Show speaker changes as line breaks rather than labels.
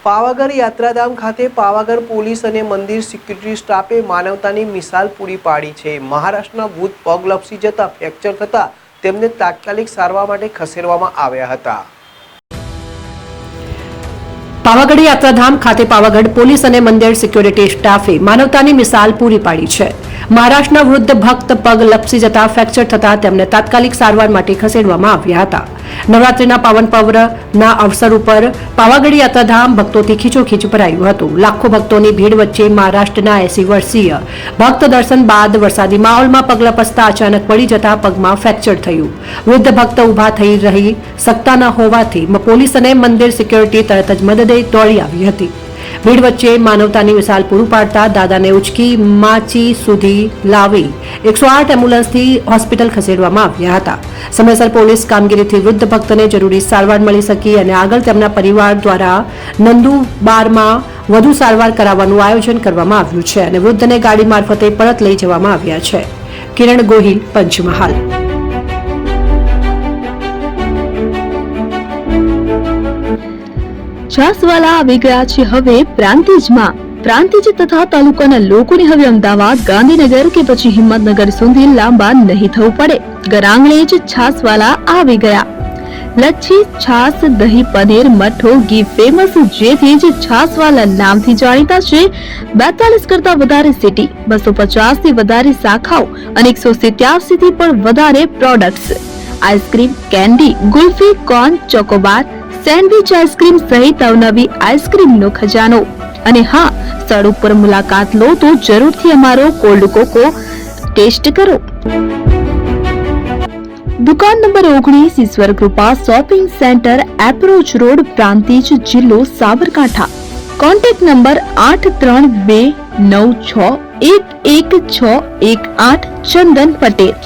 પાવાગઢ યાત્રાધામ ખાતે પાવાગઢ પોલીસ અને મંદિર સિક્યુરિટી સ્ટાફે માનવતાની મિસાલ પૂરી પાડી છે। મહારાષ્ટ્રના વૃદ્ધ પગ લપસી જતા ફ્રેક્ચર થતા તેમને તાત્કાલિક સારવાર માટે ખસેડવામાં આવ્યા હતા।
પાવાગઢ યાત્રાધામ ખાતે પાવાગઢ પોલીસ અને મંદિર સિક્યુરિટી સ્ટાફે માનવતાની મિસાલ પૂરી પાડી છે। મહારાષ્ટ્રના વૃદ્ધ ભક્ત પગ લપસી જતા ફ્રેક્ચર થતા તેમને તાત્કાલિક સારવાર માટે ખસેડવામાં આવ્યા હતા। નવરાત્રીના પાવન પર્વના અવસર ઉપર પાવાગઢ યાત્રાધામ ભક્તોથી ખીચોખીચ ભરાયું હતું। લાખો ભક્તોની ભીડ વચ્ચે મહારાષ્ટ્રના 80 વર્ષીય ભક્ત દર્શન બાદ વરસાદી માહોલમાં પગ લપસતા અચાનક પડી જતા પગમાં ફ્રેક્ચર થયું। વૃદ્ધ ભક્ત ઊભા થઈ રહી શકતા ન હોવાથી પોલીસ અને મંદિર સિક્યુરિટી તરત જ મદદે દોડી આવી હતી। ભીડ વચ્ચે માનવતાની મિસાલ પૂરું પાડતા દાદાને ઉચકી માચી સુધી લાવી 108 એમ્બ્યુલન્સથી હોસ્પિટલ ખસેડવામાં આવ્યા હતા। સમયસર પોલીસ કામગીરીથી વૃદ્ધ ભક્તને જરૂરી સારવાર મળી શકી અને આગળ તેમના પરિવાર દ્વારા નંદુબારમાં વધુ સારવાર કરાવવાનું આયોજન કરવામાં આવ્યું છે અને વૃદ્ધને ગાડી મારફતે પરત લઈ જવામાં આવ્યા છે। કિરણ ગોહિલ, પંચમહાલ।
છાસવાલા આવી ગયા છે હવે પ્રાંતિજમાં। પ્રાંતિજ તથા તાલુકાના લોકોને હવે અમદાવાદ, ગાંધીનગર કે પછી હિંમતનગર સુધી લાંબા નહીં થવું પડે। ઘર આંગણે જ છાસવાલા આવી ગયા। લચ્છી, છાસ, દહીં, પનીર, મઠ્ઠો, ઘી ફેમસ, જેથી જ છાસવાલા નામથી જાણીતા છે। 42 કરતા વધારે સિટી, 250 થી વધારે શાખાઓ અને 187 થી પણ વધારે products. Ice cream, candy, kulfi, corn, Chocobar, sandwich ice cream સહિત અવનવી આઈસ્ક્રીમનો ખજાનો। અને હા, સ્થળ ઉપર મુલાકાત લો તો જરૂરથી અમારો કોલ્ડ કોકો ટેસ્ટ કરો। દુકાન number 19, Ishwar Krupa shopping centre, approach road, Prantij, જિલ્લો સાબરકાંઠા। Contact number 8329611618 Chandan Patel.